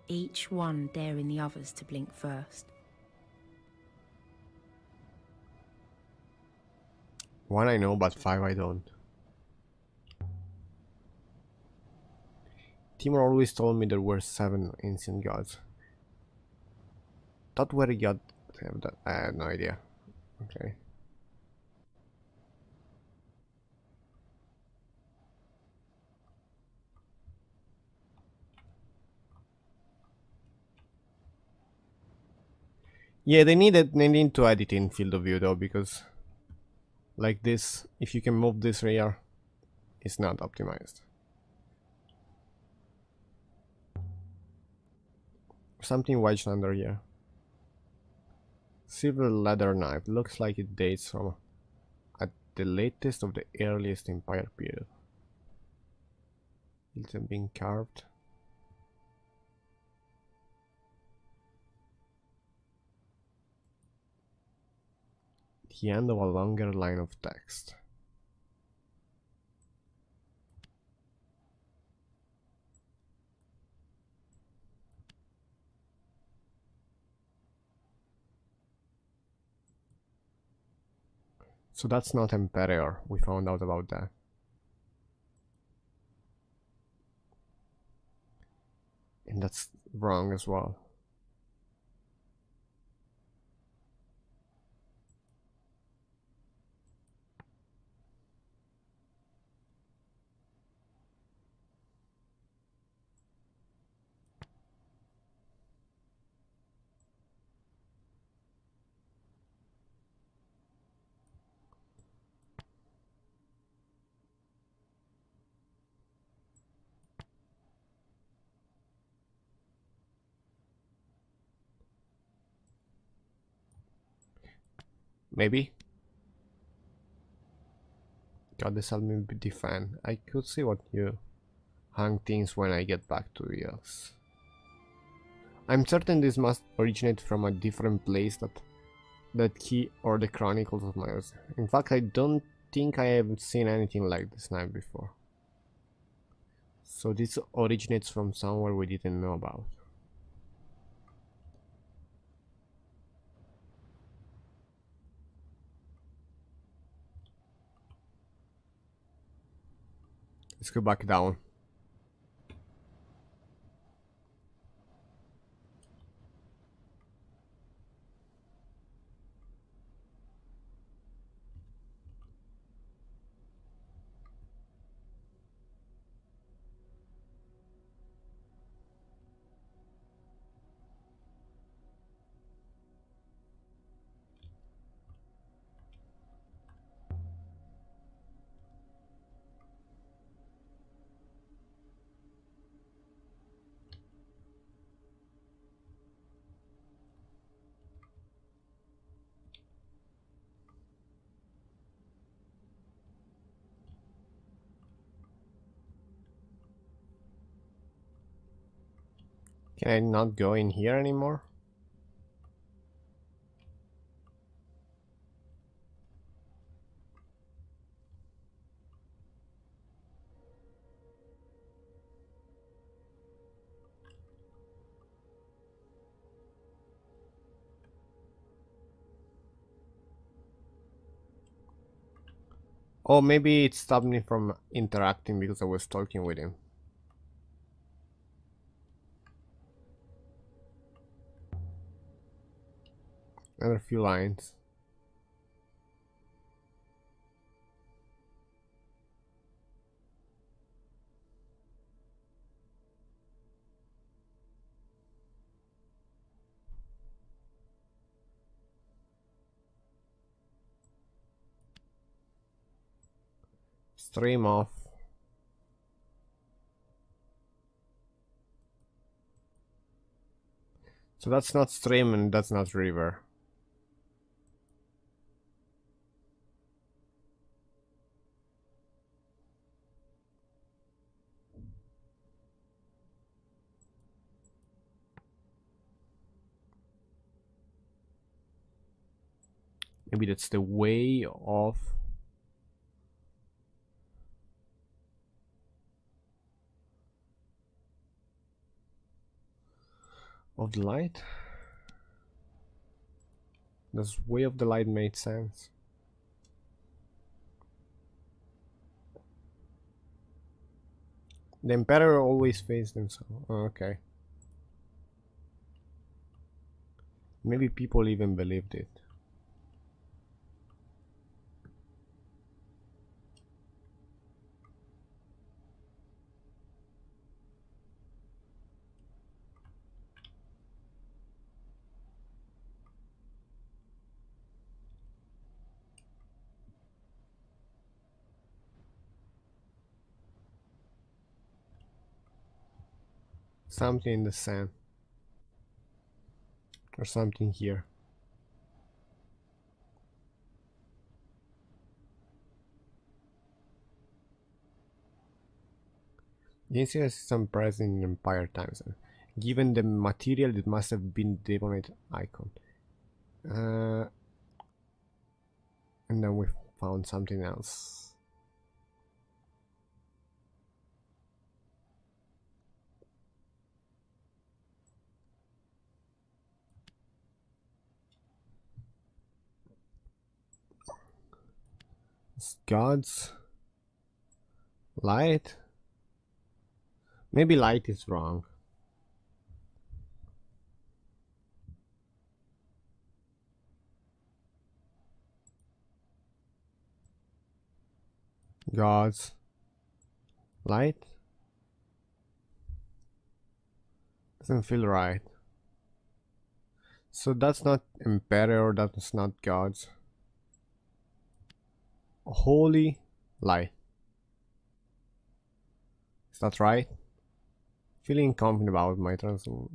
each one daring the others to blink first. One I know, but 5 I don't. Timur always told me there were 7 ancient gods. Thought where he got that, I had no idea. Okay. Yeah, they need to edit in field of view though, because like this, if you can move this rear, it's not optimized. Something wedged under here. Silver leather knife. Looks like it dates from at the latest of the earliest Empire period. It's been carved. The end of a longer line of text. So that's not Emperor, we found out about that. And that's wrong as well. Maybe? God, this helped me defend. I could see what you hang things when I get back to Eos. I'm certain this must originate from a different place that key or the Chronicles of Miles. In fact, I don't think I have seen anything like this knife before. So this originates from somewhere we didn't know about. Let's go back down. Can I not go in here anymore? Oh, maybe it stopped me from interacting because I was talking with him. Another few lines. Stream off. So that's not stream and that's not river. Maybe that's the way of... Of the light? Does way of the light made sense? The Emperor always faced himself. Oh, okay. Maybe people even believed it. Something in the sand. Or something here. The ancient system present in Empire times. Given the material, it must have been the Devonite icon. And then we found something else. It's God's light? Maybe light is wrong. God's light? Doesn't feel right. So that's not Emperor, that's not God's. Holy light. Is that right? Feeling confident about my translation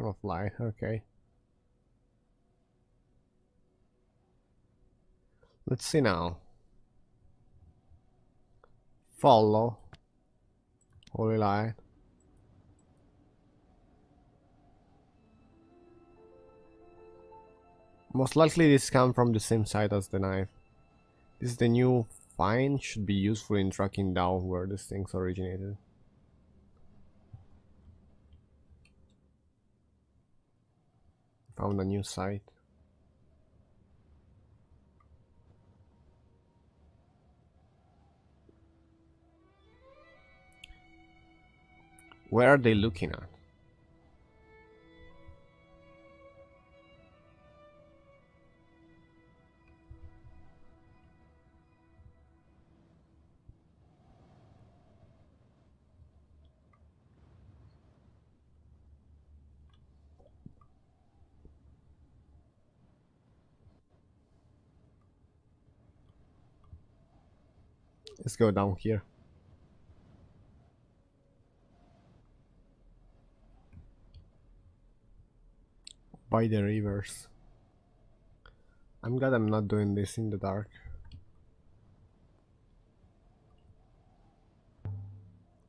of light, okay. Let's see now. Follow. Holy light. Most likely this comes from the same side as the knife. This is the new find, should be useful in tracking down where these things originated. Found a new site. Where are they looking at? Let's go down here. By the rivers. I'm glad I'm not doing this in the dark.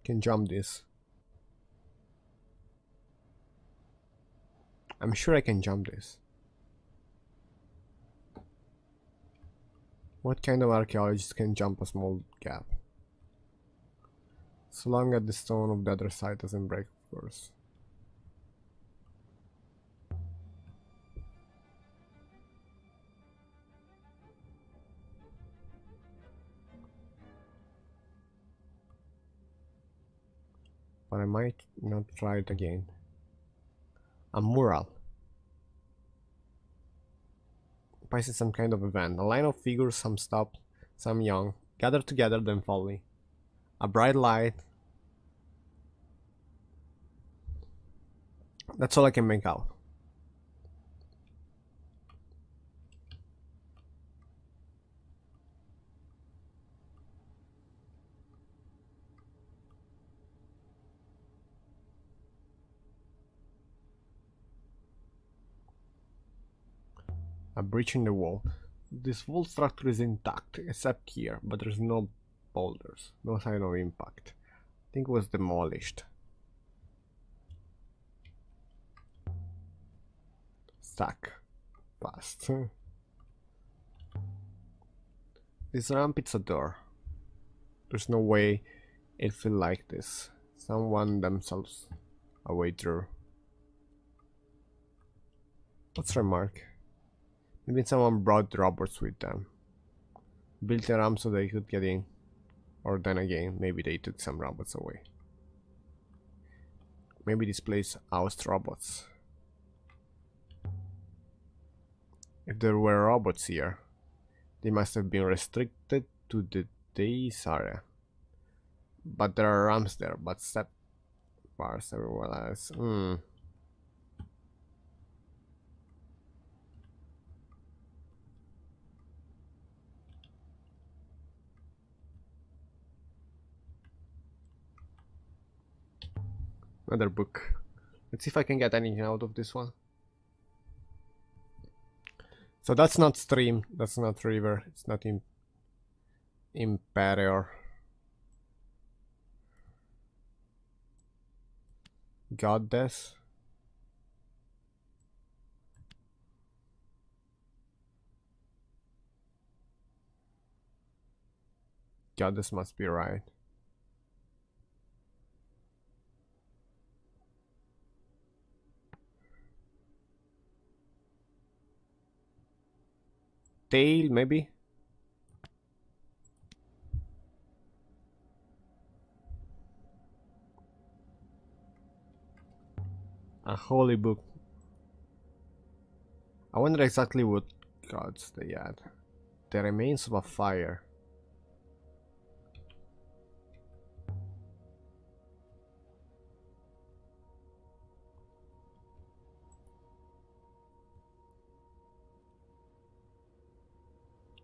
Can jump this. I'm sure I can jump this. What kind of archaeologist can jump a small gap? So long as the stone of the other side doesn't break, of course. But I might not try it again. A mural. Implies some kind of event. A line of figures, some stopped, some young, gathered together then folly. A bright light. That's all I can make out. A breach in the wall. This wall structure is intact, except here, but there's no boulders, no sign of impact. I think it was demolished. Stuck. Fast. This ramp, it's a door. There's no way it feel like this. Someone themselves a way through. Let's remark. Maybe someone brought robots with them. Built a ramp so they could get in. Or then again, maybe they took some robots away. Maybe this place housed robots. If there were robots here, they must have been restricted to this area. But there are ramps there, but step bars everywhere else. Another book. Let's see if I can get anything out of this one. So that's not stream, that's not river, it's not Imperior. Goddess. Goddess must be right. Tail, maybe? A holy book. I wonder exactly what gods they had. The remains of a fire.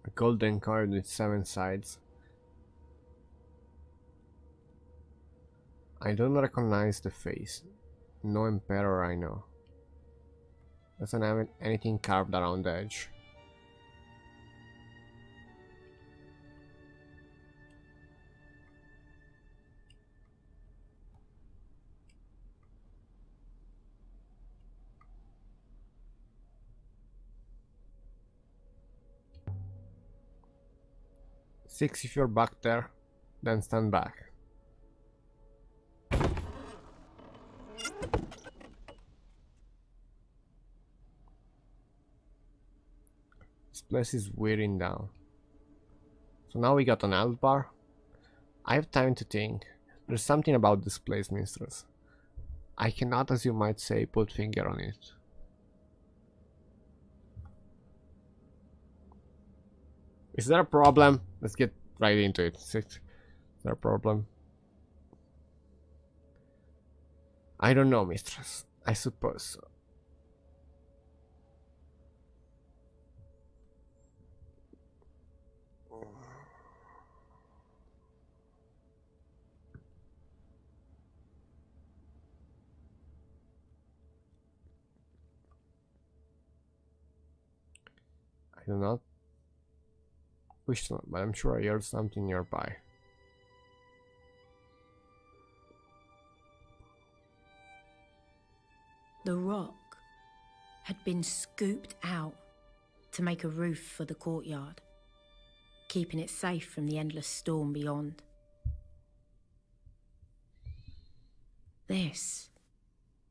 A golden card with 7 sides. I don't recognize the face. No emperor I know. Doesn't have anything carved around the edge. Six if you're back there, then stand back. This place is wearing down. So now we got an health bar. I have time to think. There's something about this place, mistress. I cannot, as you might say, put finger on it. Is there a problem? Let's get right into it. Is there a problem? I don't know, mistress. I suppose so. I do not wish to, but I'm sure I heard something nearby. The rock had been scooped out to make a roof for the courtyard, keeping it safe from the endless storm beyond. This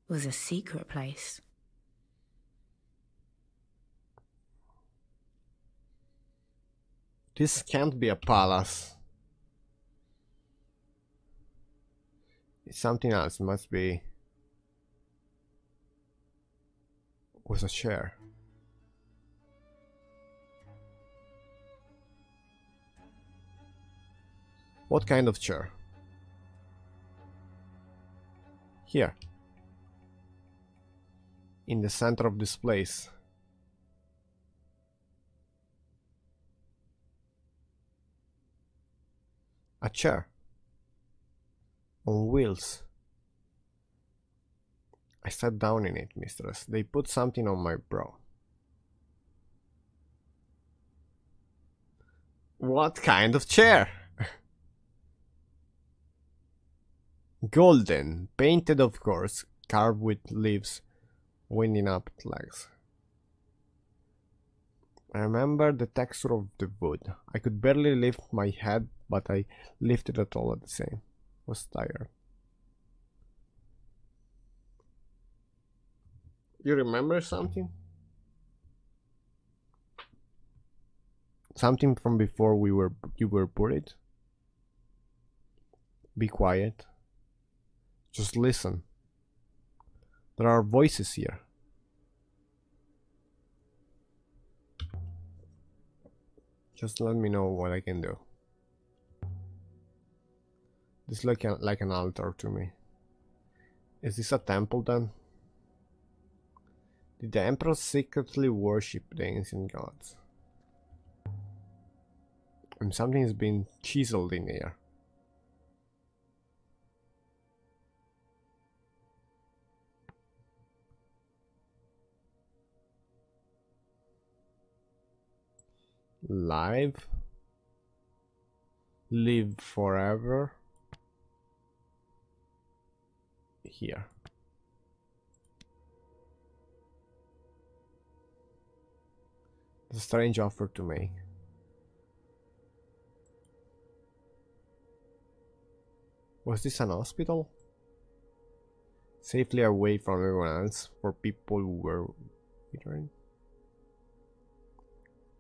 was a secret place. This can't be a palace. It's something else. It must be. Was a chair. What kind of chair? Here. In the center of this place. A chair. On wheels. I sat down in it, mistress. They put something on my brow. What kind of chair? Golden, painted of course, carved with leaves, winding up its legs. I remember the texture of the wood. I could barely lift my head, but I lifted it all at the same. Was tired. You remember something? Something from before you were buried? Be quiet. Just listen. There are voices here. Just let me know what I can do. This looks like an altar to me. Is this a temple then? Did the emperor secretly worship the ancient gods? And something has been chiseled in here. Live. Live forever. Here. It's a strange offer to make. Was this an hospital? Safely away from everyone else for people who were withering?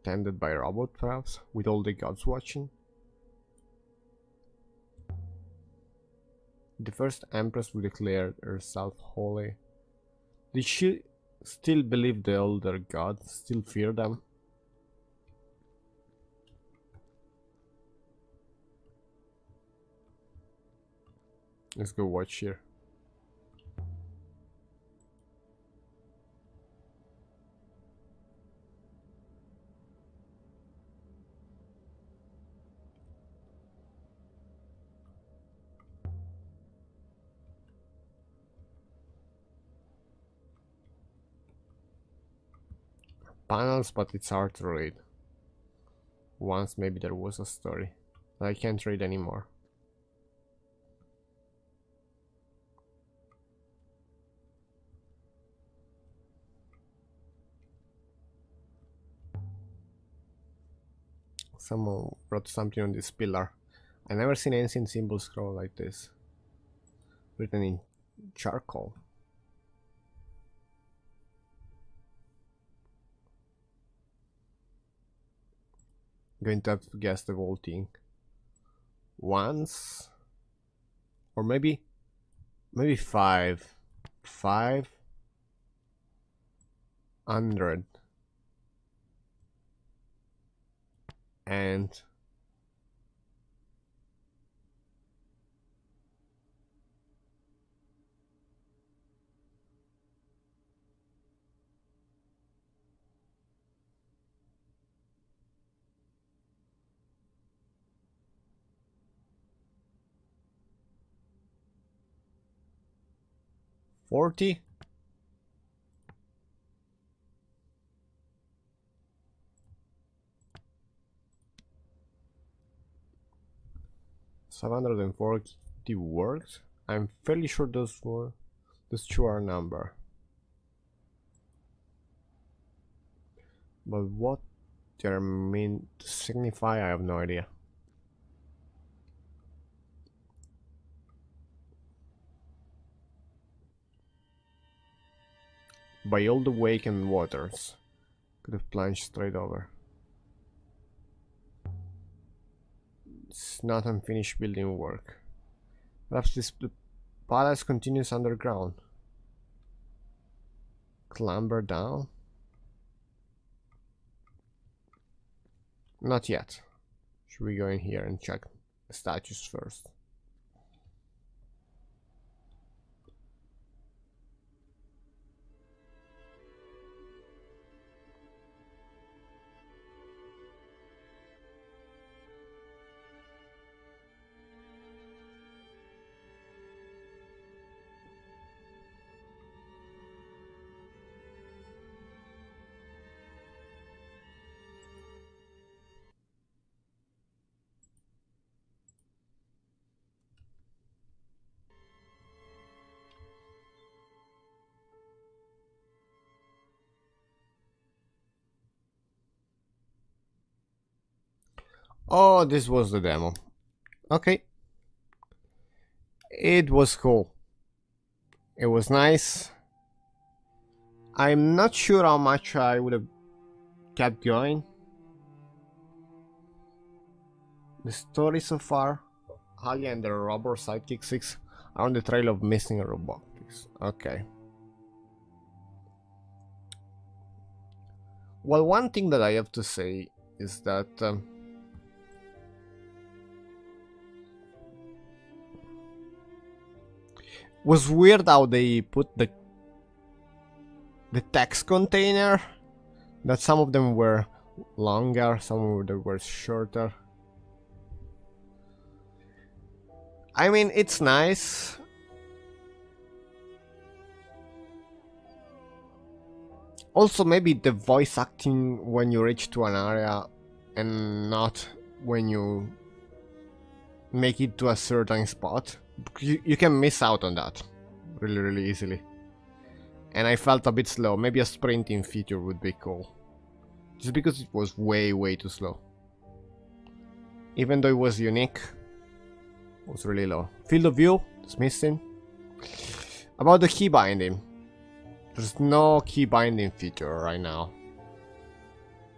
Tended by a robot, perhaps, with all the gods watching? The first empress who declared herself holy. Did she still believe the elder gods, still fear them? Let's go watch here. Panels, but it's hard to read. Once maybe there was a story, but I can't read anymore. Someone wrote something on this pillar. I never seen ancient symbols scroll like this. Written in charcoal. Going to have to guess the whole thing. Once, or maybe five. 500 and 40. $740 works. I'm fairly sure those two are a number. But what they're meant to signify, I have no idea. By all the wakened waters. Could have plunged straight over. It's not unfinished building work. Perhaps the palace continues underground. Clamber down? Not yet. Should we go in here and check the statues first? Oh, this was the demo. Okay. It was cool. It was nice. I'm not sure how much I would have kept going. The story so far. Halia and the robber sidekick 6 are on the trail of missing robotics. Okay. Well, one thing that I have to say is that was weird how they put the text container, that some of them were longer, some of them were shorter. I mean, it's nice. Also, maybe the voice acting when you reach to an area and not when you make it to a certain spot. You can miss out on that really easily. And I felt a bit slow. Maybe a sprinting feature would be cool. Just because it was way too slow. Even though it was unique, it was really low. Field of view is missing. About the key binding. There's no key binding feature right now.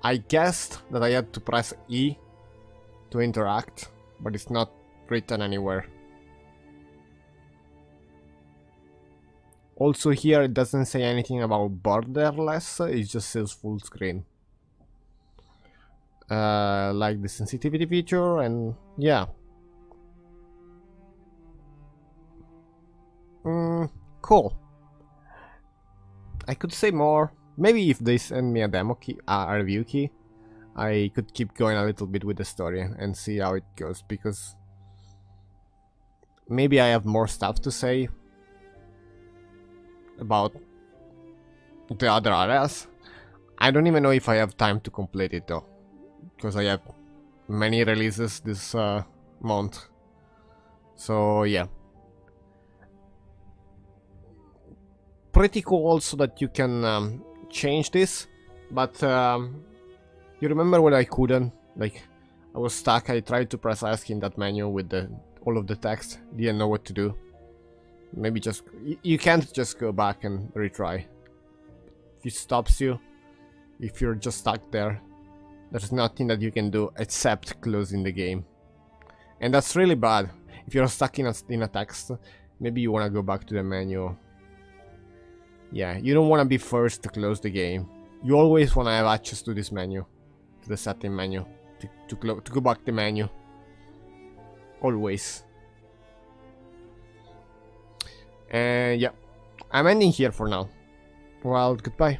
I guessed that I had to press E to interact, but it's not written anywhere. Also here it doesn't say anything about borderless, it just says full screen. Like the sensitivity feature, and yeah. Cool. I could say more. Maybe if they send me a demo key, a review key, I could keep going a little bit with the story and see how it goes, because maybe I have more stuff to say about the other areas. I don't even know if I have time to complete it though, because I have many releases this month. So yeah. Pretty cool also that you can change this, but you remember when I couldn't? Like, I was stuck, I tried to press ESC in that menu with all of the text, didn't know what to do. Maybe just, you can't just go back and retry. If it stops you, if you're just stuck there, there's nothing that you can do except closing the game. And that's really bad. If you're stuck in a text, maybe you want to go back to the menu. Yeah, you don't want to be first to close the game. You always want to have access to this menu, to the setting menu, to go back the menu. Always. And yeah, I'm ending here for now. Well, goodbye.